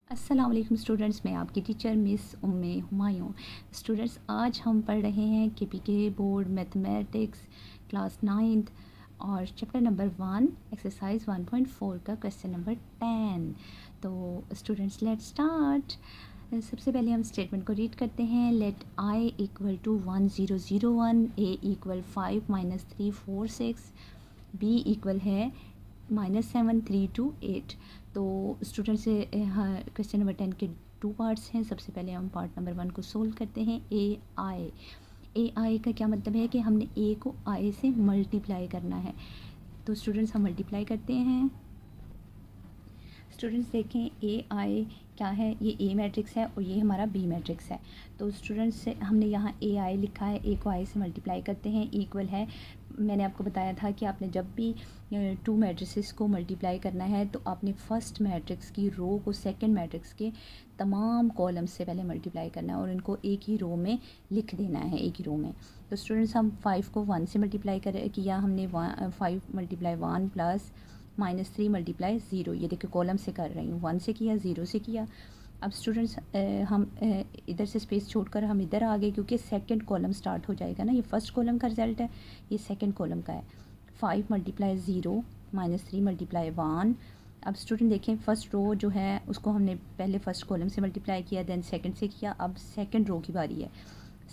अस्सलाम वालेकुम स्टूडेंट्स, मैं आपकी टीचर मिस उम्मे हुमायूं। स्टूडेंट्स, आज हम पढ़ रहे हैं KPK board mathematics class 9th और चैप्टर नंबर 1 एक्सरसाइज 1.4 का क्वेश्चन नंबर 10। तो स्टूडेंट्स, लेट स्टार्ट। सबसे पहले हम स्टेटमेंट को रीड करते हैं। Let I equal to 1001, A equal 5 minus 3 4 6, B equal है -7 3 2 8। तो स्टूडेंट से क्वेश्चन नंबर 10 के 2 पार्ट्स हैं। सबसे पहले हम पार्ट नंबर 1 को सोल्व करते हैं। ए आई का क्या मतलब है कि हमने ए को आई से मल्टीप्लाई करना है। तो स्टूडेंट्स, हम मल्टीप्लाई करते हैं। स्टूडेंट्स देखें, ए आई क्या है, ये ए मैट्रिक्स है और ये हमारा बी मैट्रिक्स है। तो स्टूडेंट्स, हमने यहाँ ए आई लिखा है, ए को आई से मल्टीप्लाई करते हैं, इक्वल है। मैंने आपको बताया था कि आपने जब भी 2 मैट्रिसेस को मल्टीप्लाई करना है तो आपने फर्स्ट मैट्रिक्स की रो को सेकंड मैट्रिक्स के तमाम कॉलम्स से पहले मल्टीप्लाई करना है और इनको एक ही रो में लिख देना है, एक ही रो में। तो स्टूडेंट्स, हम 5 को 1 से मल्टीप्लाई किया हमने। 5 मल्टीप्लाई 1 प्लस -3 मल्टीप्लाई 0। ये देखिए कॉलम से कर रही हूँ, 1 से किया, 0 से किया। अब स्टूडेंट्स, हम इधर से स्पेस छोड़कर हम इधर आ गए क्योंकि सेकंड कॉलम स्टार्ट हो जाएगा ना। ये फर्स्ट कॉलम का रिजल्ट है, ये सेकंड कॉलम का है। 5 मल्टीप्लाई 0 -3 मल्टीप्लाई 1। अब स्टूडेंट देखें, फर्स्ट रो जो है उसको हमने पहले फर्स्ट कॉलम से मल्टीप्लाई किया, देन सेकंड से किया। अब सेकंड रो की बारी है।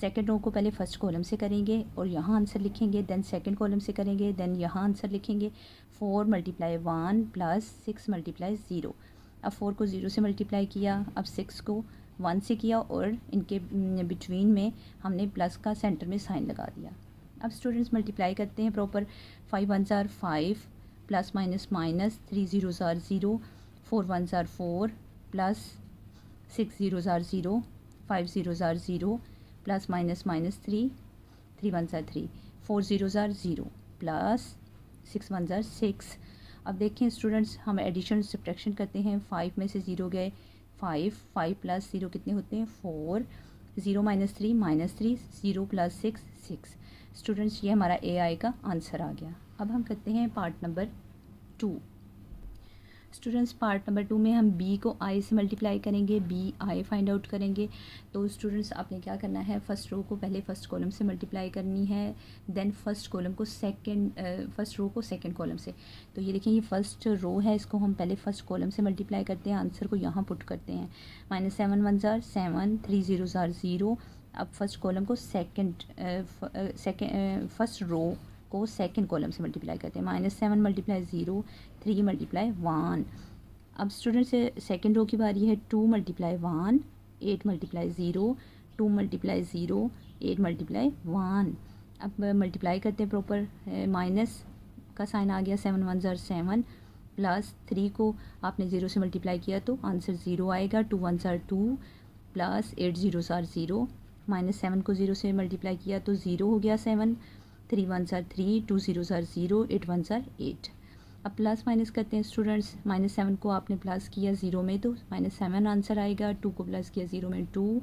सेकंड रो को पहले फर्स्ट कॉलम से करेंगे और यहाँ आंसर लिखेंगे, देन सेकंड कॉलम से करेंगे, देन यहाँ आंसर लिखेंगे। 4 मल्टीप्लाई 1 प्लस 6 मल्टीप्लाई 0। अब 4 को 0 से मल्टीप्लाई किया, अब 6 को 1 से किया और इनके बिटवीन में हमने प्लस का सेंटर में साइन लगा दिया। अब स्टूडेंट्स मल्टीप्लाई करते हैं प्रॉपर। 5 1 ज़ार 5 प्लस माइनस माइनस 3 0 ज़ार 0, 4 1 ज़ार 4 प्लस 6 0 ज़ार 0, 5 0 ज़ार 0 प्लस माइनस माइनस 3 3 1 ज़ार 3, 4 0 ज़ार 0 प्लस 6 1 ज़ार 6। अब देखें स्टूडेंट्स, हम एडिशन सब्ट्रैक्शन करते हैं। 5 में से 0 गए, 5 प्लस 0 कितने होते हैं 4, 0 -3 0 प्लस 6 6। स्टूडेंट्स, ये हमारा ए आई का आंसर आ गया। अब हम करते हैं part number 2। Students, part number 2 में हम बी को आई से मल्टीप्लाई करेंगे, बी आई फाइंड आउट करेंगे। तो स्टूडेंट्स, आपने क्या करना है, फर्स्ट रो को पहले फर्स्ट कॉलम से मल्टीप्लाई करनी है, देन फर्स्ट रो को सेकंड कॉलम से। तो ये देखिए, ये फर्स्ट रो है, इसको हम पहले फर्स्ट कॉलम से मल्टीप्लाई करते हैं, आंसर को यहाँ पुट करते हैं। -7 1 ज़ार 7, 3 0 ज़ार 0। अब फर्स्ट कॉलम को फर्स्ट रो को सेकंड कॉलम से मल्टीप्लाई करते हैं। -7 मल्टीप्लाई 0, 3 मल्टीप्लाई 1। अब स्टूडेंट से सेकंड रो की बारी है। 2 मल्टीप्लाई 1, 8 मल्टीप्लाई 0, 2 मल्टीप्लाई 0, 8 मल्टीप्लाई 1। अब मल्टीप्लाई करते हैं प्रॉपर, माइनस का साइन आ गया। 7 1 ज़ार 7 प्लस 3 को आपने 0 से मल्टीप्लाई किया तो आंसर 0 आएगा। 2 1 ज़ार 2 प्लस 8 0 ज़ार 0, -7 को 0 से मल्टीप्लाई किया तो 0 हो गया 7। 3 1 ज़ार 3, 2 0 ज़ार 0, 8 1 ज़ार 8। अब प्लस माइनस करते हैं स्टूडेंट्स। -7 को आपने प्लस किया 0 में तो -7 आंसर आएगा। 2 को प्लस किया 0 में 2,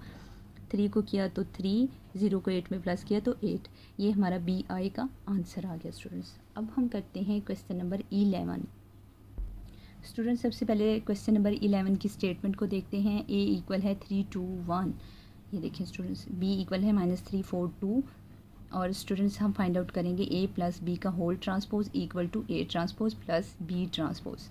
3 को किया तो 3, 0 को 8 में प्लस किया तो 8। ये हमारा बी आई का आंसर आ गया स्टूडेंट्स। अब हम करते हैं क्वेश्चन नंबर 11। स्टूडेंट्स, सबसे पहले क्वेश्चन नंबर 11 की स्टेटमेंट को देखते हैं। ए इक्वल है 3 2 1। ये देखिए स्टूडेंट्स, बी इक्वल है -3 4 2। और स्टूडेंट्स, हम फाइंड आउट करेंगे ए प्लस बी का whole transpose equal to A transpose plus B transpose.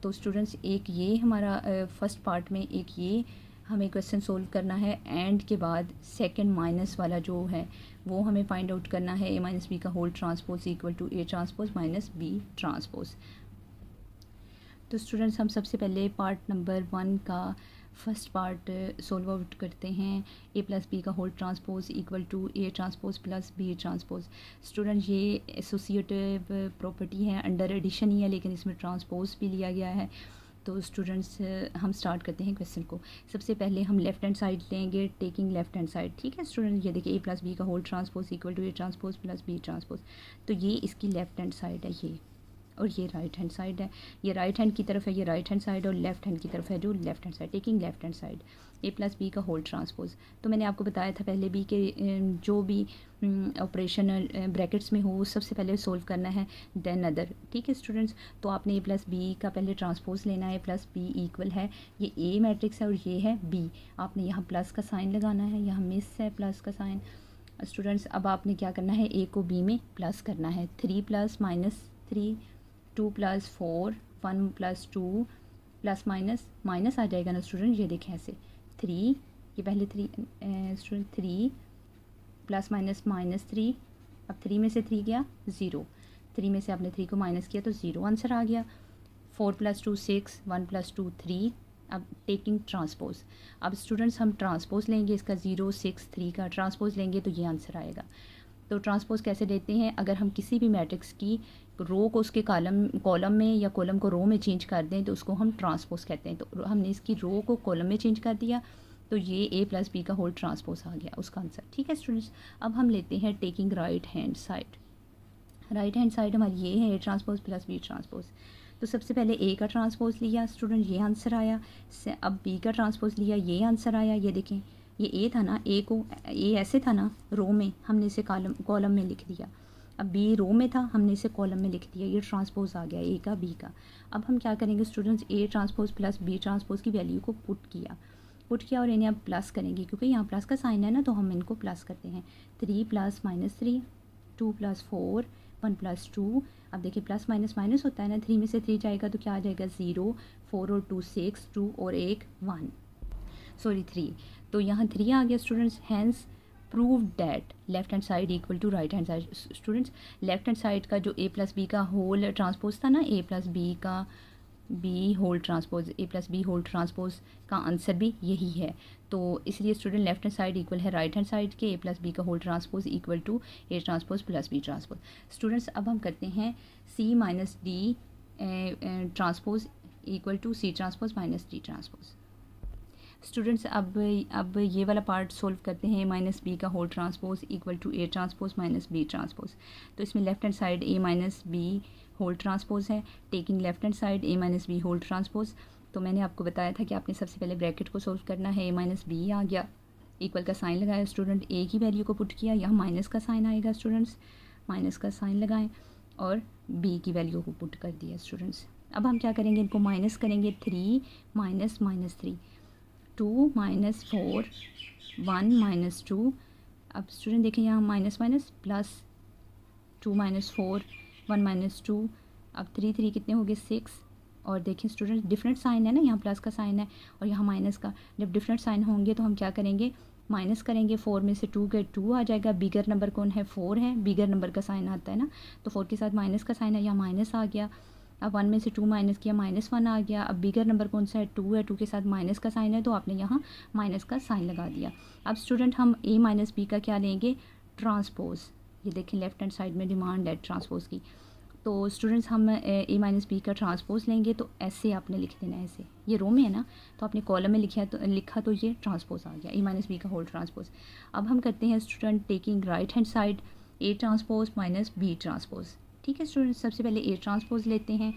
तो स्टूडेंट्स, एक ये हमारा फर्स्ट पार्ट में एक ये हमें क्वेश्चन सोल्व करना है, एंड के बाद सेकंड माइनस वाला जो है वो हमें फाइंड आउट करना है। ए माइनस बी का whole transpose equal to A transpose minus B transpose. तो स्टूडेंट्स, हम सबसे पहले पार्ट नंबर 1 का फर्स्ट पार्ट सोल्व आउट करते हैं। ए प्लस बी का whole transpose equal to A transpose plus B transpose. Student, ये एसोसिएटिव प्रॉपर्टी है, अंडर एडिशन ही है, लेकिन इसमें ट्रांसपोज भी लिया गया है। तो स्टूडेंट्स, हम स्टार्ट करते हैं क्वेश्चन को। सबसे पहले हम लेफ्ट हैंड साइड लेंगे, टेकिंग लेफ्ट हैंड साइड। ठीक है स्टूडेंट, ये देखिए, ए प्लस बी का whole transpose equal to A transpose plus B transpose. तो ये इसकी लेफ्ट हैंड साइड है ये। और ये राइट हैंड साइड है, ये राइट हैंड की तरफ है, ये राइट हैंड साइड, और लेफ्ट हैंड की तरफ है जो left hand side, taking left hand side A plus B का होल ट्रांसपोज। तो मैंने आपको बताया था पहले भी कि जो भी ऑपरेशन ब्रैकेट्स में हो वो सबसे पहले सोल्व करना है देन अदर। ठीक है स्टूडेंट्स, तो आपने ए प्लस बी का पहले ट्रांसपोज लेना है। प्लस बी इक्वल है, ये ए मैट्रिक्स है और ये है बी, आपने यहाँ प्लस का साइन लगाना है, यहाँ मिस है प्लस का साइन। स्टूडेंट्स अब आपने क्या करना है, ए को बी में प्लस करना है, 3 plus minus 3, 2 plus 4, 1 plus 2 plus minus minus आ जाएगा ना स्टूडेंट, ये देखें ऐसे 3, ये पहले 3 स्टूडेंट 3 प्लस माइनस माइनस 3, अब 3 में से 3 गया 0, 3 में से आपने 3 को माइनस किया तो 0 आंसर आ गया। 4 प्लस 2 6, 1 प्लस 2 3। अब टेकिंग ट्रांसपोज, अब स्टूडेंट्स हम ट्रांसपोज लेंगे इसका 0 6 3 का ट्रांसपोज लेंगे तो ये आंसर आएगा। तो ट्रांसपोज कैसे देते हैं, अगर हम किसी भी मैट्रिक्स की रो को उसके कॉलम में या कॉलम को रो में चेंज कर दें तो उसको हम ट्रांसपोज कहते हैं। तो हमने इसकी रो को कॉलम में चेंज कर दिया तो ये ए प्लस बी का होल ट्रांसपोज आ गया उसका आंसर। ठीक है स्टूडेंट्स, अब हम लेते हैं taking right hand side. Right hand side हमारी ये है A transpose plus B transpose. तो सबसे पहले ए का ट्रांसपोज लिया स्टूडेंट, ये आंसर आया। अब बी का ट्रांसपोज लिया, ये आंसर आया। ये देखें ये ए था ना, ए को ए ऐसे था ना रो में, हमने इसे कॉलम में लिख दिया। अब बी रो में था, हमने इसे कॉलम में लिख दिया, ये ट्रांसपोज आ गया ए का बी का। अब हम क्या करेंगे students, A transpose plus B transpose की वैल्यू को पुट किया और इन्हें अब प्लस करेंगे क्योंकि यहाँ प्लस का साइन है ना, तो हम इनको प्लस करते हैं। 3 प्लस माइनस 3, 2 प्लस 4, 1 प्लस 2। अब देखिए प्लस माइनस माइनस होता है ना, 3 में से 3 जाएगा तो क्या आ जाएगा 0, 4 और 2 6, 2 और 1 1, सॉरी 3। तो यहाँ 3 आ गया students. Hence prove that left hand side equal to right hand side. Students left hand side का जो ए प्लस बी का होल ट्रांसपोज था ना, ए प्लस बी का B whole transpose, A plus B whole transpose का answer भी यही है। तो इसलिए student left hand side equal है राइट हैंड साइड के, ए प्लस बी का whole transpose equal to A transpose plus B transpose. Students अब हम करते हैं C minus D transpose equal to C transpose minus D transpose. Students अब ये वाला पार्ट सोल्व करते हैं, ए माइनस बी का whole transpose equal to A transpose minus B transpose. तो इसमें left hand side A minus B whole transpose है, taking left hand side A minus B whole transpose. तो मैंने आपको बताया था कि आपने सबसे पहले ब्रैकेट को सोल्व करना है। ए माइनस बी आ गया, इक्वल का साइन लगाया स्टूडेंट, ए की वैल्यू को पुट किया, यहाँ माइनस का साइन आएगा स्टूडेंट्स, माइनस का साइन लगाएं और बी की वैल्यू को पुट कर दिया स्टूडेंट्स। अब हम क्या करेंगे, इनको माइनस करेंगे, 3 माइनस माइनस 3, 2 माइनस 4, 1 माइनस 2। अब स्टूडेंट देखें यहाँ minus minus plus, 2 minus 4, 1 minus 2। अब 3 3 कितने हो गए 6। और देखें स्टूडेंट डिफरेंट साइन है ना, यहाँ प्लस का साइन है और यहाँ माइनस का। जब डिफरेंट साइन होंगे तो हम क्या करेंगे, माइनस करेंगे। 4 में से 2 गए 2 आ जाएगा, बिगर नंबर कौन है 4 है, बिगर नंबर का साइन आता है ना, तो 4 के साथ माइनस का साइन है, यहाँ माइनस आ गया। अब 1 में से 2 माइनस किया, -1 आ गया। अब बिगर नंबर कौन सा है 2 है, 2 के साथ माइनस का साइन है तो आपने यहाँ माइनस का साइन लगा दिया। अब स्टूडेंट हम ए माइनस बी का क्या लेंगे, ट्रांसपोज। ये देखें लेफ्ट हैंड साइड में डिमांड है ट्रांसपोज की। तो स्टूडेंट्स हम ए माइनस बी का ट्रांसपोज लेंगे तो ऐसे आपने लिख देना है, ऐसे ये रो में है ना तो आपने कॉलम में लिखा तो ये ट्रांसपोज आ गया, ए माइनस बी का होल ट्रांसपोज। अब हम करते हैं student taking right hand side A transpose minus B transpose. ठीक है स्टूडेंट, सबसे पहले ए ट्रांसपोज लेते हैं,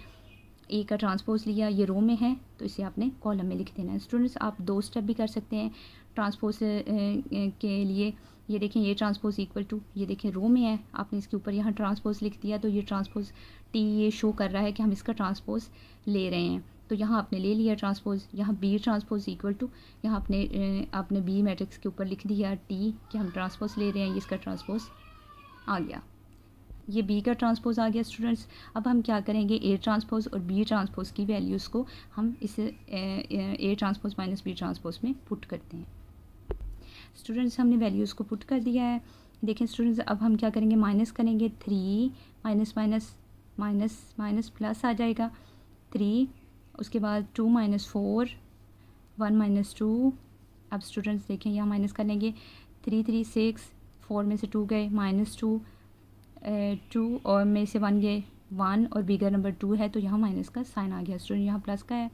ए का ट्रांसपोज लिया, ये रो में है तो इसे आपने कॉलम में लिख देना है। स्टूडेंट्स आप 2 स्टेप भी कर सकते हैं ट्रांसपोज के लिए। ये देखें ये ट्रांसपोज इक्वल टू, ये देखें रो में है, आपने इसके ऊपर यहाँ ट्रांसपोज लिख दिया तो ये ट्रांसपोज टी ये शो कर रहा है कि हम इसका ट्रांसपोज ले रहे हैं। तो यहाँ आपने ले लिया ट्रांसपोज, यहाँ बी ट्रांसपोज इक्वल टू, यहाँ आपने बी मैट्रिक्स के ऊपर लिख दिया टी कि हम ट्रांसपोज ले रहे हैं, इसका ट्रांसपोज आ गया, ये बी का ट्रांसपोज आ गया स्टूडेंट्स। अब हम क्या करेंगे, ए ट्रांसपोज और बी ट्रांसपोज की वैल्यूज़ को हम इसे A transpose minus B transpose में पुट करते हैं। स्टूडेंट्स हमने वैल्यूज़ को पुट कर दिया है। देखें स्टूडेंट्स अब हम क्या करेंगे, माइनस करेंगे, 3 minus minus minus minus plus आ जाएगा 3, उसके बाद 2 माइनस 4, 1 माइनस 2। अब स्टूडेंट्स देखें यहाँ माइनस कर लेंगे, 3 3 6, 4 में से 2 गए -2, 2 और में से 1 गए 1 और बिगर नंबर 2 है तो यहाँ माइनस का साइन आ गया स्टूडेंट, यहाँ प्लस का है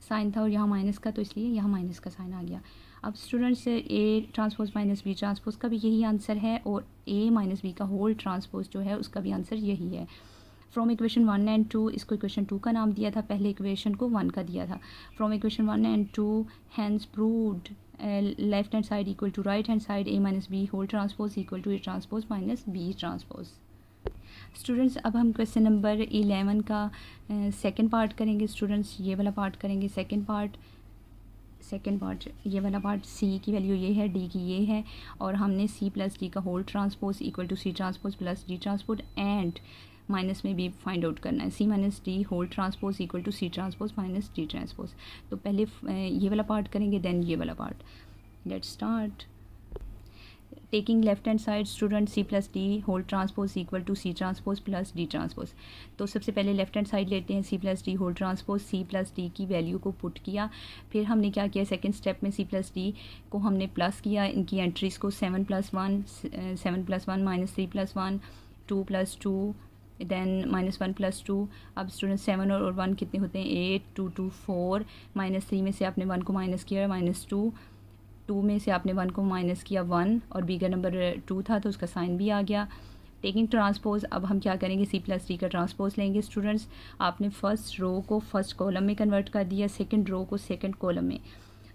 साइन था और यहाँ माइनस का, तो इसलिए यहाँ माइनस का साइन आ गया। अब students A transpose minus B transpose का भी यही आंसर है और ए माइनस बी का होल ट्रांसपोज जो है उसका भी आंसर यही है। फ्रॉम इक्वेशन 1 एंड 2, इसको इक्वेशन 2 का नाम दिया था, पहले इक्वेशन को 1 का दिया था। From equation 1 and 2 hence proved left hand side equal to right hand side a minus B whole transpose equal to a transpose minus B transpose. Students अब हम क्वेश्चन नंबर 11 का सेकंड पार्ट करेंगे। Students ये वाला part करेंगे, second part ये वाला part, सी की वैल्यू ये है, डी की ये है, और हमने सी प्लस डी का whole transpose equal to C transpose plus D transpose and minus में भी फाइंड आउट करना है, C minus D whole transpose equal to C transpose minus D transpose. तो पहले ये वाला पार्ट करेंगे, देन ये वाला part. Let's start. Taking left hand side student C plus D whole transpose equal to C transpose plus D transpose. तो सबसे पहले लेफ्ट हैंड साइड लेते हैं, C plus D whole transpose, C plus D की value को put किया, फिर हमने क्या किया, सेकंड स्टेप में सी प्लस डी को हमने प्लस किया, इनकी एंट्रीज को 7 + 1 माइनस 3 + 1 2 + 2 देन -1 + 2। अब स्टूडेंट 7 और 1 कितने होते हैं, 8 2 2 4, -3 में से आपने 1 को माइनस किया -2, 2 में से आपने 1 को माइनस किया 1, और बिगर नंबर 2 था तो उसका साइन भी आ गया। टेकिंग ट्रांसपोज, अब हम क्या करेंगे, सी प्लस डी का ट्रांसपोज लेंगे। स्टूडेंट्स आपने फर्स्ट रो को फर्स्ट कॉलम में कन्वर्ट कर दिया, सेकंड रो को सेकंड कॉलम में।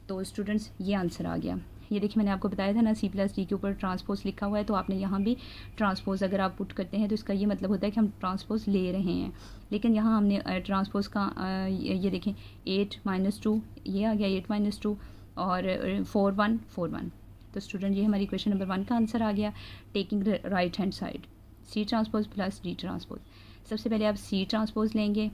तो स्टूडेंट्स ये आंसर आ गया। ये देखिए मैंने आपको बताया था ना, सी प्लस डी के ऊपर ट्रांसपोज लिखा हुआ है, तो आपने यहाँ भी ट्रांसपोज अगर आप पुट करते हैं तो इसका ये मतलब होता है कि हम ट्रांसपोज ले रहे हैं। लेकिन यहाँ हमने ट्रांसपोज का ये देखें 8 - 2 ये आ गया, 8 - 2 और 4 1 4 1। तो स्टूडेंट ये हमारी क्वेश्चन नंबर 1 का आंसर आ गया। Taking right hand side C transpose plus D transpose. सबसे पहले आप सी ट्रांसपोज लेंगे।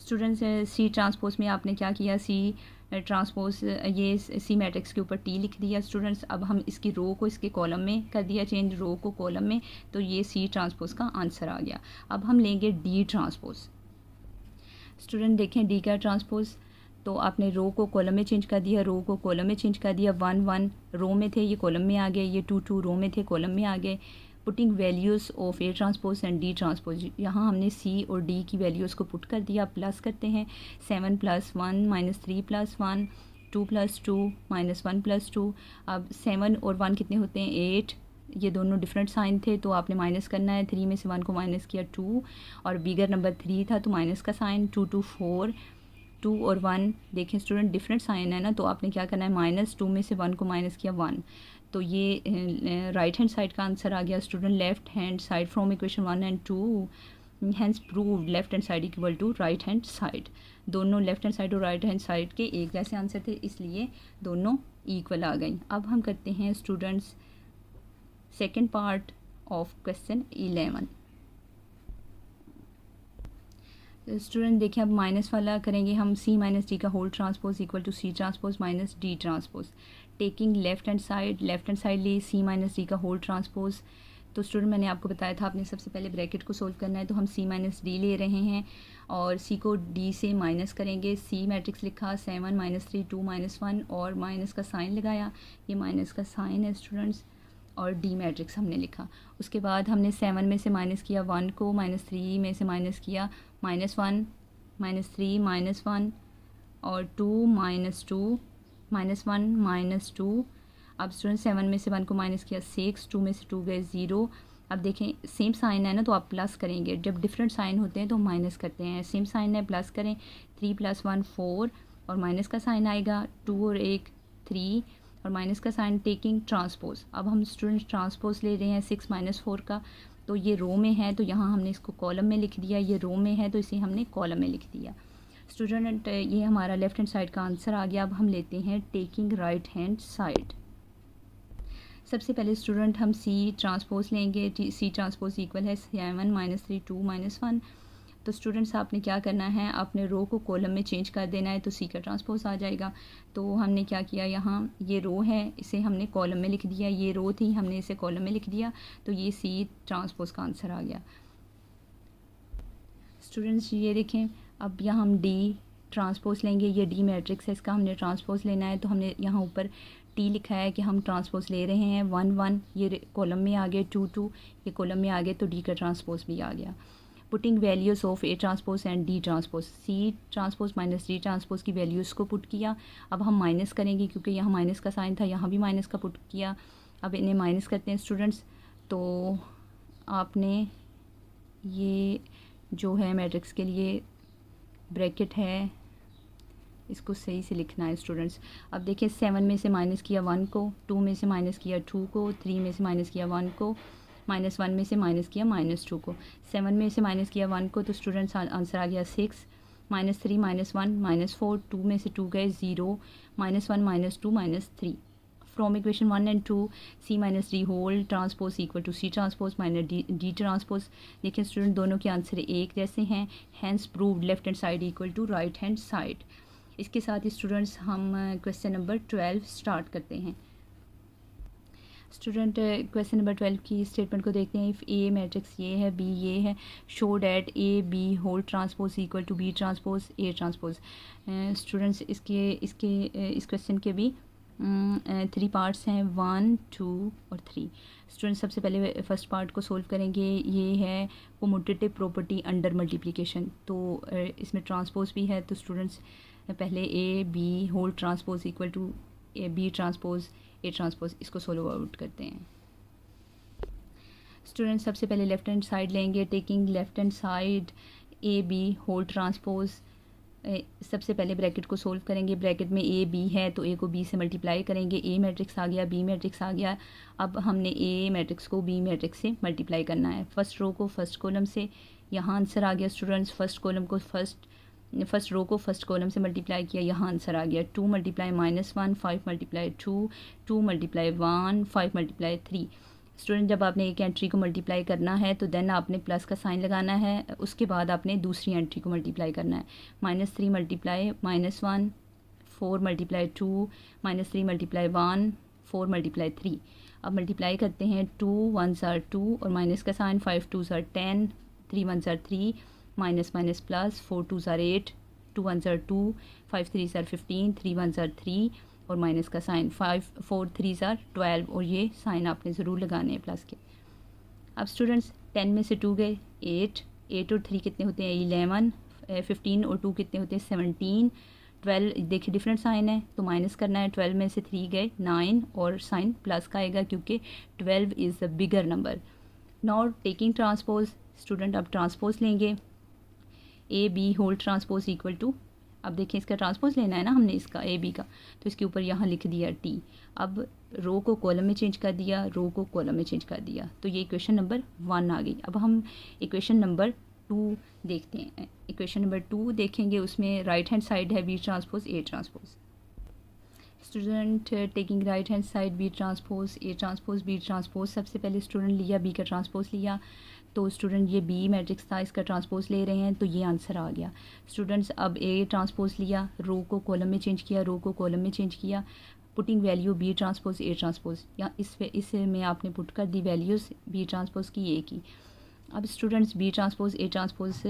स्टूडेंट्स सी ट्रांसपोज में आपने क्या किया, सी ट्रांसपोज ये सी मैट्रिक्स के ऊपर टी लिख दिया। स्टूडेंट्स अब हम इसकी रो को इसके कॉलम में कर दिया चेंज, रो को कॉलम में, तो ये सी ट्रांसपोज का आंसर आ गया। अब हम लेंगे डी ट्रांसपोज। स्टूडेंट देखें डी का ट्रांसपोज, तो आपने रो को कॉलम में चेंज कर दिया, रो को कॉलम में चेंज कर दिया, 1 1 रो में थे ये कॉलम में आ गए, ये 2 2 रो में थे कॉलम में आ गए। Putting values of A transpose and D transpose, यहाँ हमने सी और डी की वैल्यूज़ को पुट कर दिया, प्लस करते हैं 7 + 1 - 3 + 1 2 + 2 -1 + 2। अब 7 और 1 कितने होते हैं, 8, ये दोनों डिफरेंट साइन थे तो आपने माइनस करना है, 3 में से 1 को माइनस किया 2, और बिगर नंबर 3 था तो माइनस का साइन, 2 2 4 2 और 1 देखें स्टूडेंट डिफरेंट साइन है ना, तो आपने क्या करना है, -2 में से 1 को माइनस किया 1। तो ये राइट हैंड साइड का आंसर आ गया। Student left hand side from equation 1 and 2 hence proved left hand side equal to right hand side. दोनों लेफ्ट हैंड साइड और राइट हैंड साइड के एक जैसे आंसर थे, इसलिए दोनों इक्वल आ गई। अब हम करते हैं students second part of question 11। Student देखिए अब माइनस वाला करेंगे हम, सी माइनस डी का whole transpose equal to C transpose minus D transpose. Taking left hand side ली सी माइनस डी का होल ट्रांसपोज। तो स्टूडेंट मैंने आपको बताया था आपने सबसे पहले ब्रैकेट को सोल्व करना है, तो हम सी माइनस डी ले रहे हैं और सी को डी से माइनस करेंगे। सी मैट्रिक्स लिखा 7 - 3 2 -1 और माइनस का साइन लगाया, ये माइनस का साइन है स्टूडेंट्स, और डी मैट्रिक्स हमने लिखा। उसके बाद हमने 7 में से माइनस किया 1 को, -3 में से माइनस किया -1 -3 -1 और 2 -2 -1 -2। अब स्टूडेंट 7 में से 1 को माइनस किया 6, 2 में से 2 गए 0। अब देखें सेम साइन है ना, तो आप प्लस करेंगे, जब डिफरेंट साइन होते हैं तो माइनस करते हैं, सेम साइन है प्लस करें, 3 + 1 4 और माइनस का साइन आएगा, 2 और 1 3 और माइनस का साइन। टेकिंग ट्रांसपोज, अब हम स्टूडेंट ट्रांसपोज ले रहे हैं 6 - 4 का, तो ये रो में है तो यहाँ हमने इसको कॉलम में लिख दिया, ये रो में है तो इसे हमने कॉलम में लिख दिया। स्टूडेंट ये हमारा लेफ्ट हैंड साइड का आंसर आ गया। अब हम लेते हैं टेकिंग राइट हैंड साइड। सबसे पहले स्टूडेंट हम सी ट्रांसपोज लेंगे, सी ट्रांसपोज इक्वल है 7 - 3 2 -1। तो स्टूडेंट्स आपने क्या करना है, आपने रो को कॉलम में चेंज कर देना है, तो सी का ट्रांसपोज आ जाएगा। तो हमने क्या किया, यहाँ ये रो है इसे हमने कॉलम में लिख दिया, ये रो थी हमने इसे कॉलम में लिख दिया, तो ये सी ट्रांसपोज का आंसर आ गया। स्टूडेंट्स ये देखें अब यहाँ हम डी ट्रांसपोज लेंगे, ये डी मैट्रिक्स है इसका हमने ट्रांसपोज लेना है, तो हमने यहाँ ऊपर टी लिखा है कि हम ट्रांसपोज ले रहे हैं। 1 1 ये कॉलम में आ गए, 2 2 ये कॉलम में आ गए, तो डी का ट्रांसपोज भी आ गया। Putting values of A transpose and D transpose, C transpose minus D transpose की वैल्यूज़ को पुट किया। अब हम माइनस करेंगे क्योंकि यहाँ माइनस का साइन था, यहाँ भी माइनस का पुट किया। अब इन्हें माइनस करते हैं स्टूडेंट्स, तो आपने ये जो है मैट्रिक्स के लिए ब्रैकेट है, इसको सही से लिखना है स्टूडेंट्स। अब देखिए 7 में से माइनस किया 1 को, 2 में से माइनस किया 2 को, 3 में से माइनस किया 1 को, -1 में से माइनस किया -2 को। 7 में से माइनस किया 1 को तो स्टूडेंट्स आंसर आ गया 6, -3 -1 -4, 2 में से 2 गए 0, -1 -2 -3। From equation 1 and 2 C - D whole transpose equal to C transpose minus D transpose. देखिए स्टूडेंट दोनों के आंसर एक जैसे हैं, hence proved left hand side equal to right hand side. इसके साथ ही स्टूडेंट्स हम क्वेश्चन नंबर 12 स्टार्ट करते हैं। स्टूडेंट क्वेश्चन नंबर 12 की स्टेटमेंट को देखते हैं। इफ़ ए मैट्रिक्स ये है, बी ये है, show that A B whole transpose equal to B transpose A transpose. Students इस क्वेश्चन के भी 3 पार्ट्स हैं, 1 2 और 3। स्टूडेंट्स सबसे पहले फर्स्ट पार्ट को सोल्व करेंगे। ये है कोमोटेटिव प्रॉपर्टी अंडर मल्टीप्लिकेशन, तो इसमें ट्रांसपोज भी है। तो स्टूडेंट्स पहले A B whole transpose equal to A B transpose A transpose, इसको सोल्व आउट करते हैं। स्टूडेंट्स सबसे पहले लेफ्ट हैंड साइड लेंगे। Taking left hand side A B whole transpose, सबसे पहले ब्रैकेट को सोल्व करेंगे। ब्रैकेट में ए बी है तो ए को बी से मल्टीप्लाई करेंगे। ए मैट्रिक्स आ गया, बी मैट्रिक्स आ गया। अब हमने ए मैट्रिक्स को बी मैट्रिक्स से मल्टीप्लाई करना है। फर्स्ट रो को फर्स्ट कॉलम से, यहाँ आंसर आ गया स्टूडेंट्स। फर्स्ट रो को फर्स्ट कॉलम से मल्टीप्लाई किया, यहाँ आंसर आ गया 2 × -1 5 × 2 2 × 1 5 × 3। स्टूडेंट जब आपने एक एंट्री को मल्टीप्लाई करना है तो देन आपने प्लस का साइन लगाना है, उसके बाद आपने दूसरी एंट्री को मल्टीप्लाई करना है। -3 × -1 4 × 2 -3 × 1 4 × 3। अब मल्टीप्लाई करते हैं, 2 1s are 2 और माइनस का sign, 5 2s are 10, 3 1s are 3, minus minus plus, 4 2s are 8, 2 1s are 2, 5 3s are 15, 3 1s are 3 और माइनस का साइन, 5 4 3s are 12 और ये साइन आपने ज़रूर लगाने हैं प्लस के। अब स्टूडेंट्स 10 में से 2 गए 8, 8 और 3 कितने होते हैं 11, 15 और 2 कितने होते हैं 17, 12 देखिए डिफरेंट साइन है तो माइनस करना है। 12 में से 3 गए 9 और साइन प्लस का आएगा क्योंकि 12 is the bigger number. Now taking transpose, student अब ट्रांसपोज लेंगे। A B whole transpose equal to, अब देखिए इसका ट्रांसपोज लेना है ना हमने इसका ए बी का, तो इसके ऊपर यहाँ लिख दिया टी। अब रो को कॉलम में चेंज कर दिया, रो को कॉलम में चेंज कर दिया, तो ये इक्वेशन नंबर 1 आ गई। अब हम इक्वेशन नंबर 2 देखते हैं। इक्वेशन नंबर 2 देखेंगे, उसमें राइट हैंड साइड है B transpose A transpose. Student taking right hand side B transpose A transpose B transpose, सबसे पहले स्टूडेंट लिया बी का ट्रांसपोज लिया, तो स्टूडेंट ये बी मैट्रिक्स था इसका ट्रांसपोज ले रहे हैं तो ये आंसर आ गया। स्टूडेंट्स अब ए ट्रांसपोज लिया, रो को कॉलम में चेंज किया, रो को कॉलम में चेंज किया, putting value B transpose A transpose, या इसमें आपने पुट कर दी वैल्यूज़ बी ट्रांसपोज की ए की। अब students B transpose A transpose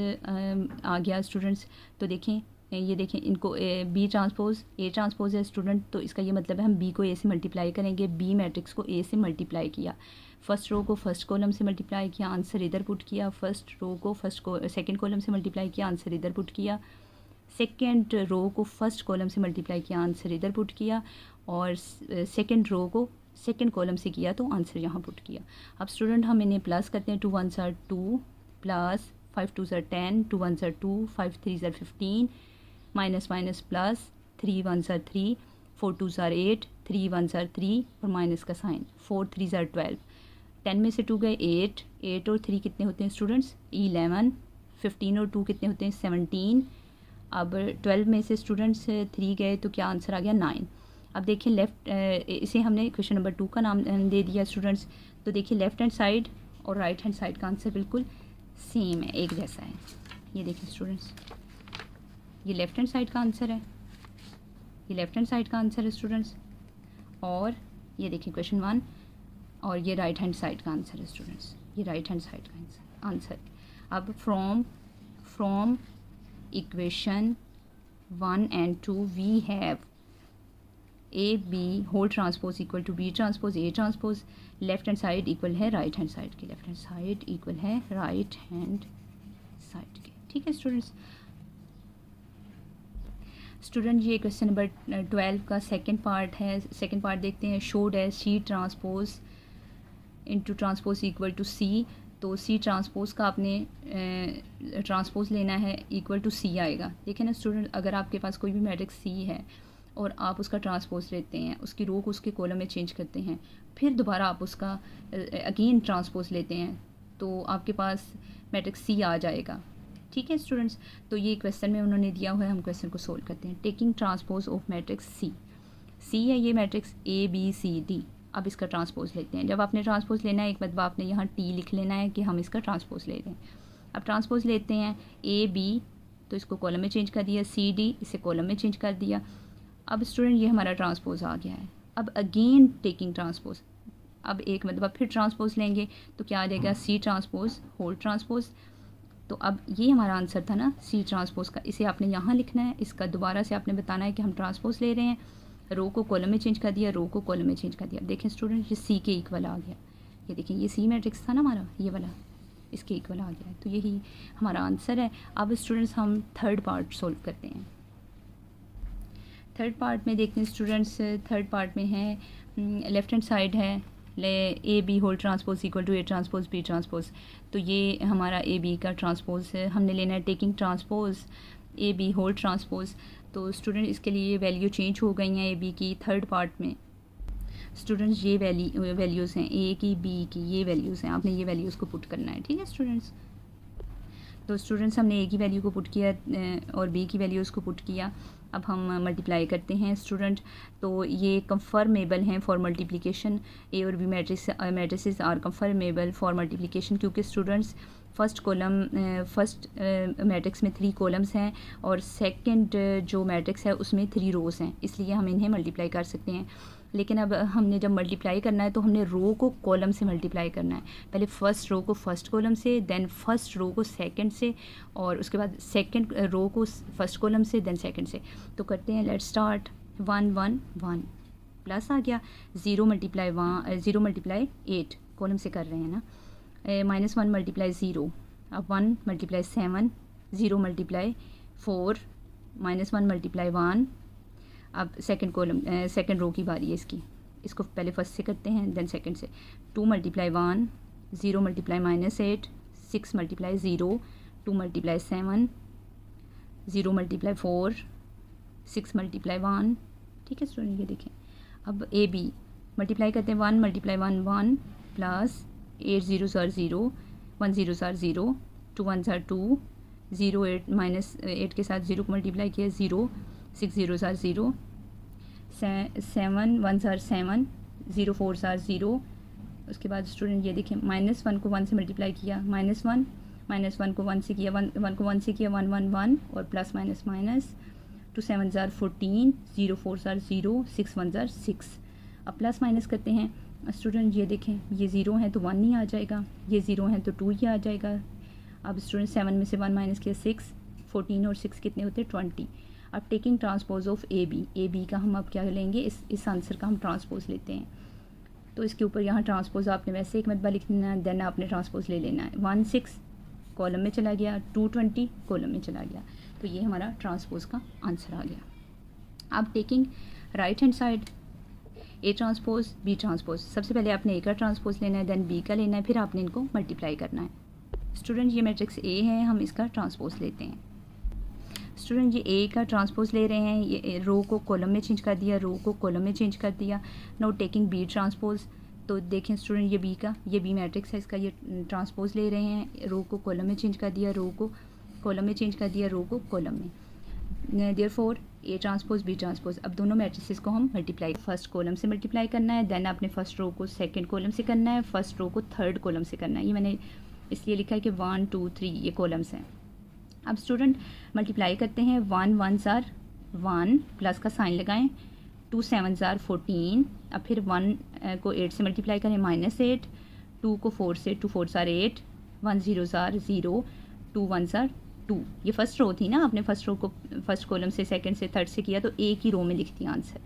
आ गया स्टूडेंट्स, तो देखें ये देखें इनको बी ट्रांसपोज ए ट्रांसपोज है स्टूडेंट, तो इसका ये मतलब है हम बी को ए से मल्टीप्लाई करेंगे। बी मैट्रिक्स को ए से मल्टीप्लाई किया, फर्स्ट रो को फर्स्ट कॉलम से मल्टीप्लाई किया, आंसर इधर पुट किया। फर्स्ट रो को सेकंड कॉलम से मल्टीप्लाई किया, आंसर इधर पुट किया। सेकंड रो को फर्स्ट कॉलम से मल्टीप्लाई किया, आंसर इधर पुट किया। और सेकंड रो को सेकंड कॉलम से किया तो आंसर यहाँ पुट किया। अब स्टूडेंट हम इन्हें प्लस करते हैं, 2 1s are 2 plus 5 2s are 10, 2 1s are 2, 5 3s are 15, minus minus plus, 3 1s are 3, 4 2s are 8, 3 1s are 3 और माइनस का साइन, 4 3s are 12। 10 में से 2 गए 8, 8 और 3 कितने होते हैं स्टूडेंट्स 11, 15 और 2 कितने होते हैं 17। अब 12 में से स्टूडेंट्स 3 गए तो क्या आंसर आ गया 9। अब देखिए लेफ़्ट, इसे हमने क्वेश्चन नंबर 2 का नाम दे दिया स्टूडेंट्स, तो देखिए लेफ़्ट हैंड साइड और राइट हैंड साइड का आंसर बिल्कुल सेम है, एक जैसा है। ये देखिए स्टूडेंट्स, ये लेफ़्ट हैंड साइड का आंसर है, ये लेफ़्ट हैंड साइड का आंसर है स्टूडेंट्स, और ये देखिए क्वेश्चन 1 और ये राइट हैंड साइड का आंसर है स्टूडेंट्स, ये राइट हैंड साइड का आंसर। अब from equation 1 and 2 we have A B whole transpose equal to B transpose A transpose, left hand side equal है राइट हैंड साइड के, left hand side equal है right hand side के। ठीक है students. Student ये question number 12 का second part है, second part देखते हैं। शोड है C transpose into transpose equal to C, तो सी ट्रांसपोज़ का आपने ट्रांसपोज़ लेना है इक्वल टू सी आएगा। देखिए ना स्टूडेंट, अगर आपके पास कोई भी मैट्रिक्स सी है और आप उसका ट्रांसपोज़ लेते हैं, उसकी रो को उसके कॉलम में चेंज करते हैं, फिर दोबारा आप उसका अगेन ट्रांसपोज़ लेते हैं, तो आपके पास मैट्रिक्स सी आ जाएगा। ठीक है स्टूडेंट्स, तो ये क्वेश्चन में उन्होंने दिया हुआ है, हम क्वेश्चन को सोल्व करते हैं। Taking transpose of matrix C, C है ये matrix A B C D. अब इसका ट्रांसपोज लेते हैं। जब आपने ट्रांसपोज लेना है, एक मतलब आपने यहाँ टी लिख लेना है कि हम इसका ट्रांसपोज ले रहे हैं। अब ट्रांसपोज लेते हैं ए बी, तो इसको कॉलम में चेंज कर दिया, सी डी इसे कॉलम में चेंज कर दिया। अब स्टूडेंट ये हमारा ट्रांसपोज आ गया है। अब अगेन टेकिंग ट्रांसपोज, अब एक मतलब फिर ट्रांसपोज लेंगे तो क्या आ जाएगा, सी ट्रांसपोज होल ट्रांसपोज। तो अब ये हमारा आंसर था ना सी ट्रांसपोज का, इसे आपने यहाँ लिखना है, इसका दोबारा से आपने बताना है कि हम ट्रांसपोज ले रहे हैं। रो को कॉलम में चेंज कर दिया, रो को कॉलम में चेंज कर दिया। देखें स्टूडेंट, ये सी के इक्वल आ गया। ये देखें, ये सी मैट्रिक्स था ना हमारा, ये वाला इसके इक्वल आ गया है। तो यही हमारा आंसर है। अब स्टूडेंट्स हम थर्ड पार्ट सोल्व करते हैं। थर्ड पार्ट में देखते हैं स्टूडेंट्स, थर्ड पार्ट में है लेफ्ट हैंड साइड है A B whole transpose equal to A transpose B transpose. तो ये हमारा ए बी का ट्रांसपोज है, हमने लेना है taking transpose A B whole transpose. तो स्टूडेंट इसके लिए वैल्यू चेंज हो गई हैं ए बी की। थर्ड पार्ट में स्टूडेंट्स ये वैल्यूज़ हैं ए की बी की, ये वैल्यूज़ हैं, आपने ये वैल्यूज़ को पुट करना है। ठीक है स्टूडेंट्स, तो स्टूडेंट्स हमने ए की वैल्यू को पुट किया और बी की वैल्यूज़ को पुट किया। अब हम मल्टीप्लाई करते हैं स्टूडेंट। तो ये कंफर्मेबल हैं फॉर मल्टीप्लिकेशन, ए और B matrices are conformable for multiplication, क्योंकि स्टूडेंट्स फर्स्ट मैट्रिक्स में 3 कॉलम्स हैं और सेकंड जो मैट्रिक्स है उसमें 3 रोज़ हैं, इसलिए हम इन्हें मल्टीप्लाई कर सकते हैं। लेकिन अब हमने जब मल्टीप्लाई करना है तो हमने रो को कॉलम से मल्टीप्लाई करना है। पहले फर्स्ट रो को फर्स्ट कॉलम से, देन फर्स्ट रो को सेकंड से, और उसके बाद सेकंड रो को फर्स्ट कॉलम से, देन सेकंड से। तो करते हैं, लेट्स स्टार्ट। 1 1 1 प्लस आ गया, 0 मल्टीप्लाई 8 कॉलम से कर रहे हैं ना, -1 मल्टीप्लाई 0, अब 1 मल्टीप्लाई 7, 0 मल्टीप्लाई 4, -1 मल्टीप्लाई 1। अब सेकंड रो की बारी है इसको पहले फर्स्ट से करते हैं, देन सेकंड से। 2 multiply 1, 0 multiply -8, 6 multiply 0, 2 multiply 7, 0 multiply 4, 6 multiply 1। ठीक है स्टूडेंट, ये देखें। अब ए बी मल्टीप्लाई करते हैं, 1 मल्टीप्लाई 1 1 प्लस 8 0 ज़ार 0, 1 0 ज़ार 0, 2 1 ज़ार 2, 0 8 -8 के साथ 0 को मल्टीप्लाई किया 0, 6 0 ज़ार 0, 7 1 ज़ार 7, 0 4 ज़ार 0। उसके बाद स्टूडेंट ये देखें, -1 को 1 से मल्टीप्लाई किया, -1 को 1 से किया, 1 को 1 से किया 1 1 1 और प्लस माइनस 2 7 ज़ार 14, 0 4 ज़ार 0, 6 1 ज़ार 6। अब प्लस माइनस करते हैं स्टूडेंट, ये देखें, ये 0 है तो 1 नहीं आ जाएगा, ये 0 है तो 2 ही आ जाएगा। अब स्टूडेंट 7 में से 1 माइनस किया 6, 14 और 6 कितने होते हैं 20। अब taking transpose of A B का हम अब क्या लेंगे, इस आंसर का हम ट्रांसपोज लेते हैं। तो इसके ऊपर यहाँ ट्रांसपोज आपने वैसे एक मरतबा लिख लेना है, देन आपने ट्रांसपोज ले लेना है। 1 6 कॉलम में चला गया, 2 20 कॉलम में चला गया। तो ये हमारा ट्रांसपोज का आंसर आ गया। अब taking right hand side, A transpose B transpose. सबसे पहले आपने ए का ट्रांसपोज लेना है, देन बी का लेना है, फिर आपने इनको मल्टीप्लाई करना है। स्टूडेंट ये मैट्रिक्स ए है, हम इसका ट्रांसपोज लेते हैं। स्टूडेंट ये ए का ट्रांसपोज ले रहे हैं, ये रो को कॉलम में चेंज कर दिया, रो को कॉलम में चेंज कर दिया। नाउ टेकिंग बी ट्रांसपोज, तो देखें स्टूडेंट ये बी मैट्रिक्स है, इसका ये ट्रांसपोज ले रहे हैं, रो को कॉलम में चेंज कर दिया, रो को कॉलम में चेंज कर दिया, रो को कॉलम में। Therefore A transpose B transpose. अब दोनों मैट्रिसेस को हम मल्टीप्लाई, फर्स्ट कॉलम से मल्टीप्लाई करना है, देन आपने फर्स्ट रो को सेकंड कॉलम से करना है, फर्स्ट रो को थर्ड कॉलम से करना है। ये मैंने इसलिए लिखा है कि 1 2 3 ये कॉलम्स हैं। अब स्टूडेंट मल्टीप्लाई करते हैं, 1 1 ज़ार 1 प्लस का साइन लगाएं, 2 7 ज़ार 14। अब फिर 1 को 8 से मल्टीप्लाई करें, -8, 2 को 4 से, 2 4 ज़ार 8, 1 0 ज़ार 0, 2 1 ज़ार 2। ये फर्स्ट रो थी ना, आपने फर्स्ट रो को फर्स्ट कॉलम से सेकंड से थर्ड से किया तो एक ही रो में लिखती है आंसर।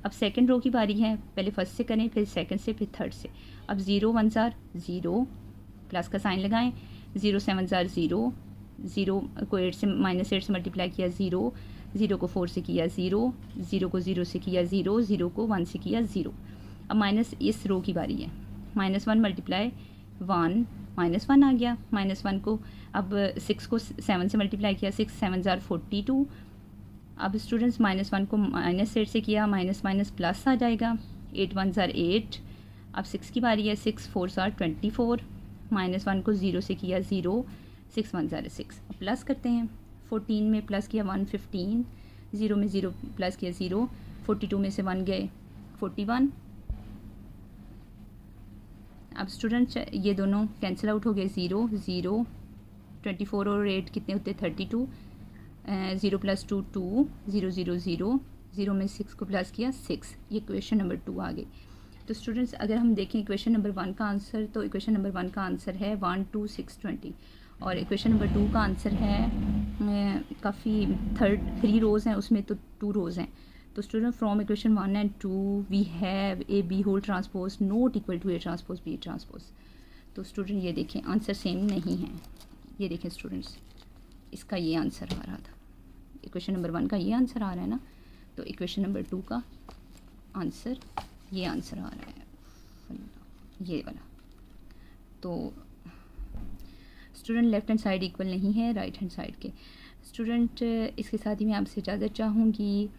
अब सेकंड रो की बारी है, पहले फर्स्ट से करें, फिर सेकंड से, फिर थर्ड से। अब 0 1 ज़ार 0 प्लस का साइन लगाएं, 0 7 ज़ार 0, 0 को 8 से -8 से मल्टीप्लाई किया 0, 0 को 4 से किया 0, 0 को 0 से किया 0, 0 को 1 से किया 0। अब माइनस इस रो की बारी है, -1 मल्टीप्लाई 1 -1 आ गया। -1 को अब 6 को 7 से मल्टीप्लाई किया, 6 7 ज़ार 42। अब स्टूडेंट्स -1 को -8 से किया, माइनस माइनस प्लस आ जाएगा, 8 1 ज़ार 8। अब 6 की बारी है, 6 4 ज़ार 24। -1 को 0 से किया 0, 6 1 ज़ार 6। अब प्लस करते हैं, 14 में प्लस किया 115, 0 में 0 प्लस किया 0, 42 में से 1 गए 41। अब स्टूडेंट्स ये दोनों कैंसिल आउट हो गए, 0 0, 24 और 8 कितने होते 32, 0 + 2 2, 0 0 0, 0 में 6 को प्लस किया 6। ये क्वेश्चन नंबर 2 आ गई। तो स्टूडेंट्स अगर हम देखें इक्वेशन नंबर 1 का आंसर, तो इक्वेशन नंबर 1 का आंसर है 1 2 6 20, और इक्वेशन नंबर 2 का आंसर है काफ़ी 3 रोज़ हैं उसमें, तो 2 रोज़ हैं। तो student from equation 1 and 2 we have A B whole transpose not equal to A transpose B transpose. तो स्टूडेंट ये देखें आंसर सेम नहीं है। ये देखें स्टूडेंट्स, इसका ये आंसर आ रहा था, इक्वेशन नंबर 1 का ये आंसर आ रहा है ना, तो इक्वेशन नंबर 2 का आंसर ये आंसर आ रहा है, ये वाला। तो student left hand side equal नहीं है राइट हैंड साइड के। स्टूडेंट इसके साथ ही मैं आपसे इजाज़त चाहूँगी।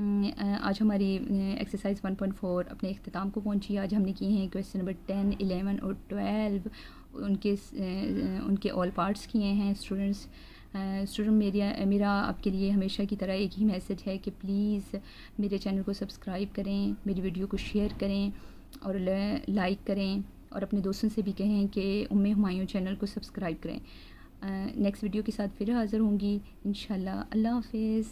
आज हमारी एक्सरसाइज 1.4 अपने अख्ताम को पहुँची। आज हमने किए हैं क्वेश्चन नंबर 10 11 और 12, उनके ऑल पार्ट्स किए हैं स्टूडेंट्स। मेरा आपके लिए हमेशा की तरह एक ही मैसेज है कि प्लीज़ मेरे चैनल को सब्सक्राइब करें, मेरी वीडियो को शेयर करें और लाइक करें, और अपने दोस्तों से भी कहें कि उम्मे हुमायूं चैनल को सब्सक्राइब करें। नेक्स्ट वीडियो के साथ फिर हाज़िर होंगी इंशाल्लाह। अल्लाह हाफ़िज़।